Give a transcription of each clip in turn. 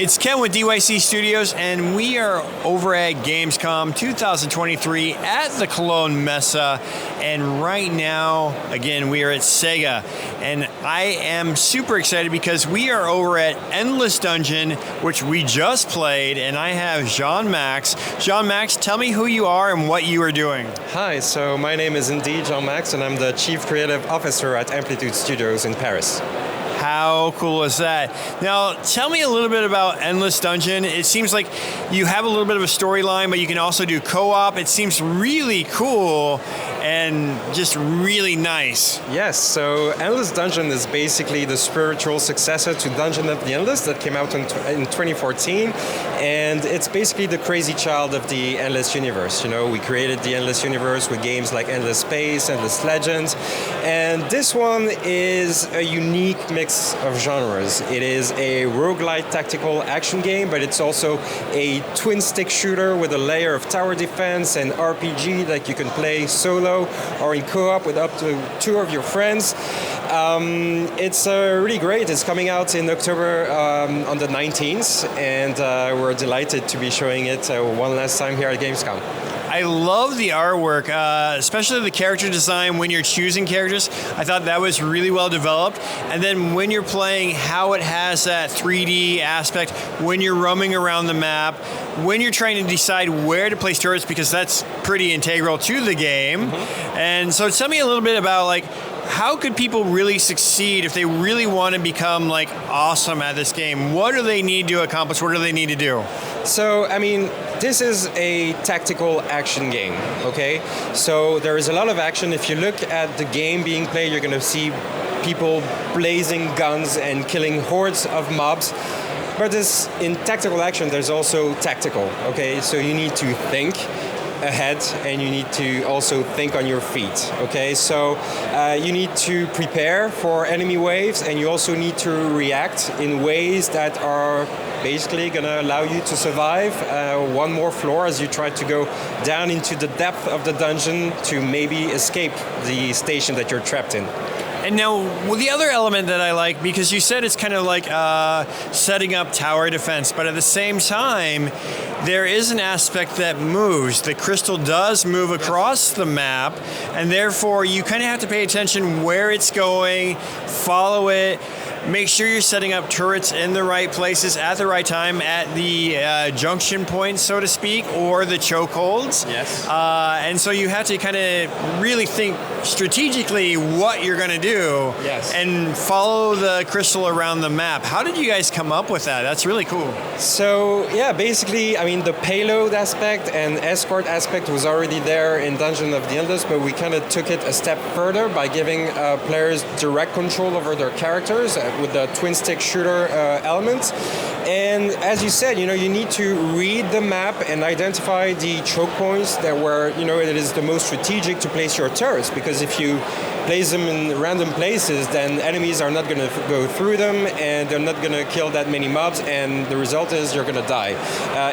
It's Ken with DYC Studios, and we are over at Gamescom 2023 at the Koelnmesse. And right now, again, we are at SEGA. And I am super excited because we are over at Endless Dungeon, which we just played, and I have Jean-Max. Jean-Max, tell me who you are and what you are doing. Hi, so my name is indeed Jean-Max, and I'm the Chief Creative Officer at Amplitude Studios in Paris. How cool is that? Now, tell me a little bit about Endless Dungeon. It seems like you have a little bit of a storyline, but you can also do co-op. It seems really cool and just really nice. Yes, so Endless Dungeon is basically the spiritual successor to Dungeon of the Endless that came out in 2014, and it's basically the crazy child of the Endless Universe. You know, we created the Endless Universe with games like Endless Space, Endless Legends, and this one is a unique mix of genres. It is a roguelike tactical action game, but it's also a twin stick shooter with a layer of tower defense and RPG that you can play solo or in co-op with up to 2 of your friends. It's really great. It's coming out in October on the 19th, and we're delighted to be showing it one last time here at Gamescom. I love the artwork, especially the character design when you're choosing characters. I thought that was really well developed. And then when you're playing, how it has that 3D aspect, when you're roaming around the map, when you're trying to decide where to place turrets, because that's pretty integral to the game. Mm-hmm. And so tell me a little bit about like, how could people really succeed if they really want to become like awesome at this game? What do they need to accomplish? What do they need to do? So, I mean, this is a tactical action game, okay? So there is a lot of action. If you look at the game being played, you're going to see people blazing guns and killing hordes of mobs. But this, in tactical action, there's also tactical, okay? So you need to think ahead, and you need to also think on your feet, okay? So you need to prepare for enemy waves, and you also need to react in ways that are basically going to allow you to survive one more floor as you try to go down into the depth of the dungeon to maybe escape the station that you're trapped in. And now, well, the other element that I like, because you said it's kind of like setting up tower defense, but at the same time, there is an aspect that moves. The crystal does move across the map, and therefore you kind of have to pay attention where it's going, follow it, make sure you're setting up turrets in the right places at the right time at the junction points, so to speak, or the chokeholds. Yes. And so you have to kind of really think strategically what you're going to do. Yes. And follow the crystal around the map. How did you guys come up with that? That's really cool. So, yeah, basically, I mean, the payload aspect and escort aspect was already there in Dungeon of the Endless, but we kind of took it a step further by giving players direct control over their characters with the twin stick shooter element. And as you said, you know, you need to read the map and identify the choke points that where, you know, it is the most strategic to place your turrets, because if you place them in random places, then enemies are not going to go through them, and they're not going to kill that many mobs, and the result is you're going to die.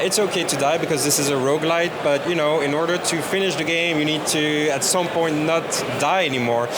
It's okay to die because this is a roguelite, but you know, in order to finish the game, you need to at some point not die anymore.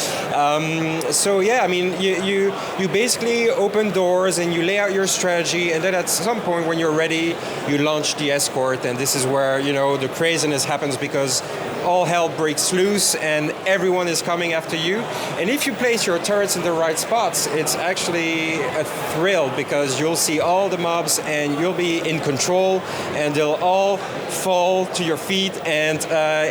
So yeah, I mean, you basically open doors and you lay out your strategy, and then at some point when you're ready, you launch the escort, and this is where, you know, the craziness happens because all hell breaks loose and everyone is coming after you. And if you place your turrets in the right spots, it's actually a thrill because you'll see all the mobs and you'll be in control, and they'll all fall to your feet, and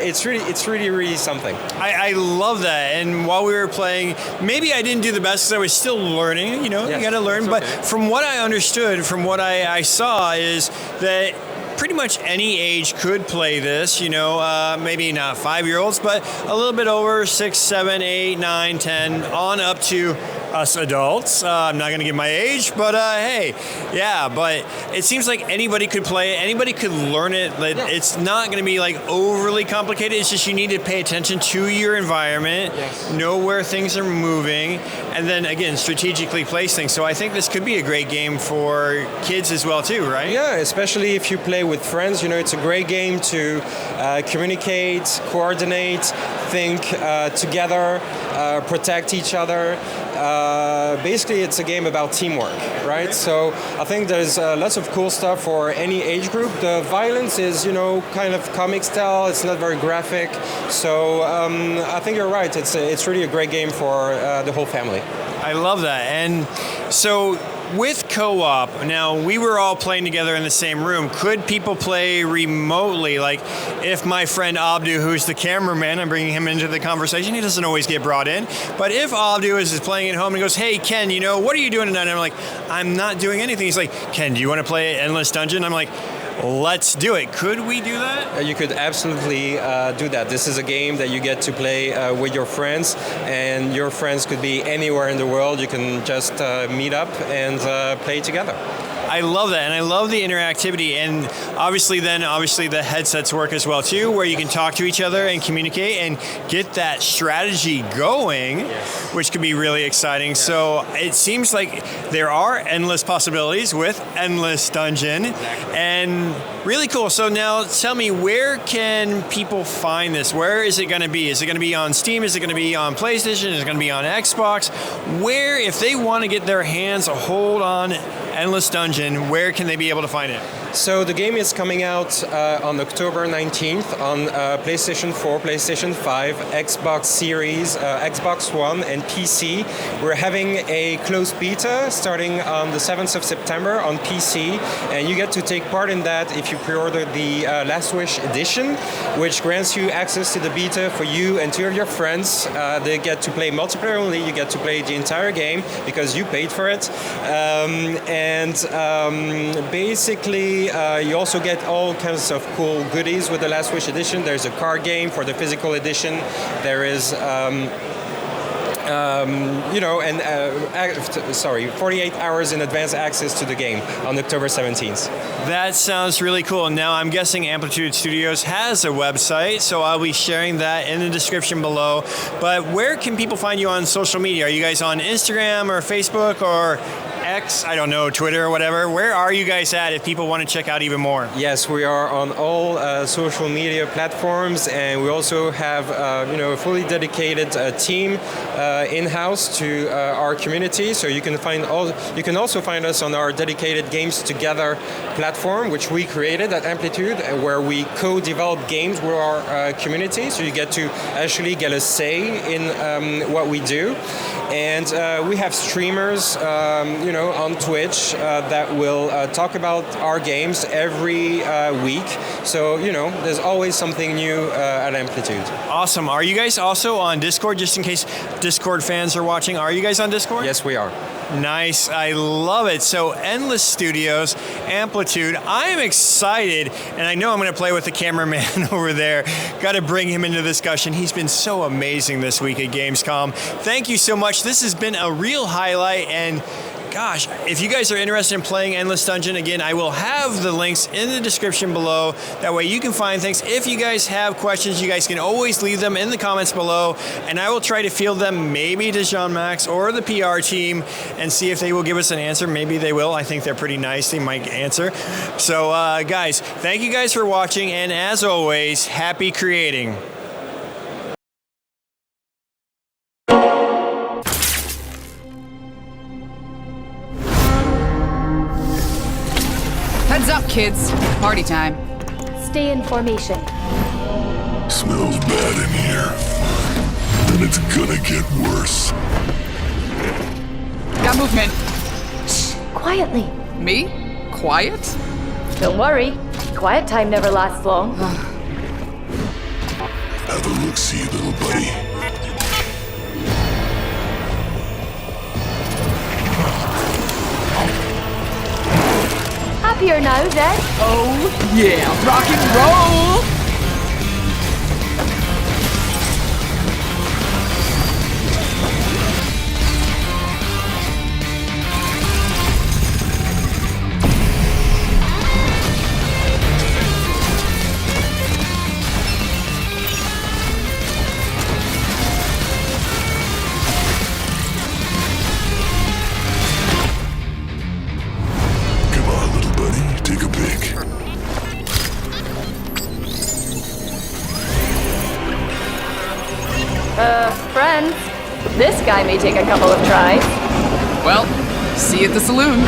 it's really something. I love that. And while we were playing, maybe I didn't do the best because I was still learning, you know, yes, you got to learn. But okay. From what I understood, from what I saw, is that pretty much any age could play this, you know, maybe not 5-year-olds, but a little bit over 6, 7, 8, 9, 10, on up to us adults. I'm not going to give my age, but hey, yeah, but it seems like anybody could play it, anybody could learn it. Yeah. It's not going to be like overly complicated. It's just you need to pay attention to your environment, yes, know where things are moving, and then again, strategically place things. So I think this could be a great game for kids as well too, right? Yeah, especially if you play with friends. You know, it's a great game to communicate, coordinate, think together, protect each other. basically it's a game about teamwork, right? So I think there's lots of cool stuff for any age group. The violence is, kind of comic style. It's not very graphic. So I think you're right. It's really a great game for the whole family. I love that. And so with co-op, now we were all playing together in the same room. Could people play remotely? Like if my friend Abdu, who's the cameraman, I'm bringing him into the conversation, he doesn't always get brought in. But if Abdu is playing at home and goes, hey, Ken, what are you doing tonight? And I'm like, I'm not doing anything. He's like, Ken, do you want to play Endless Dungeon? I'm like, let's do it. Could we do that? You could absolutely do that. This is a game that you get to play with your friends, and your friends could be anywhere in the world. You can just meet up and play together. I love that, and I love the interactivity, and obviously the headsets work as well too, where you can talk to each other and communicate and get that strategy going, yes. Which could be really exciting. Yes. So it seems like there are endless possibilities with Endless Dungeon, exactly. And really cool. So now tell me, where can people find this? Where is it going to be? Is it going to be on Steam? Is it going to be on PlayStation? Is it going to be on Xbox? Where, if they want to get their hands a hold on Endless Dungeon, where can they be able to find it? So the game is coming out on October 19th on PlayStation 4, PlayStation 5, Xbox Series, Xbox One, and PC. We're having a closed beta starting on the 7th of September on PC, and you get to take part in that if you pre-order the Last Wish edition, which grants you access to the beta for you and two of your friends. They get to play multiplayer only. You get to play the entire game because you paid for it. Basically, you also get all kinds of cool goodies with the Last Wish edition. There's a card game for the physical edition. There is, 48 hours in advance access to the game on October 17th. That sounds really cool. Now, I'm guessing Amplitude Studios has a website, so I'll be sharing that in the description below. But where can people find you on social media? Are you guys on Instagram or Facebook or X, I don't know, Twitter or whatever? Where are you guys at if people want to check out even more? Yes, we are on all social media platforms, and we also have a fully dedicated team in-house to our community. So you can also find us on our dedicated Games Together platform, which we created at Amplitude, where we co-develop games with our community. So you get to actually get a say in what we do. And we have streamers, on Twitch that will talk about our games every week. So, there's always something new at Amplitude. Awesome. Are you guys also on Discord, just in case Discord fans are watching? Are you guys on Discord? Yes, we are. Nice. I love it. So Endless Studios, Amplitude. I am excited, and I know I'm going to play with the cameraman over there. Got to bring him into the discussion. He's been so amazing this week at Gamescom. Thank you so much. This has been a real highlight, and gosh, if you guys are interested in playing Endless Dungeon, again, I will have the links in the description below. That way you can find things. If you guys have questions, you guys can always leave them in the comments below, and I will try to field them maybe to Jean-Max or the PR team and see if they will give us an answer. Maybe they will. I think they're pretty nice. They might answer. So, guys, thank you guys for watching, and as always, happy creating. Heads up, kids. Party time. Stay in formation. Smells bad in here. And it's gonna get worse. Got movement. Shh, quietly. Me? Quiet? Don't worry. Quiet time never lasts long. Have a look-see, little buddy. Happier now, then? Oh, yeah. Rock and roll! Take a pick. Friends? This guy may take a couple of tries. Well, see you at the saloon.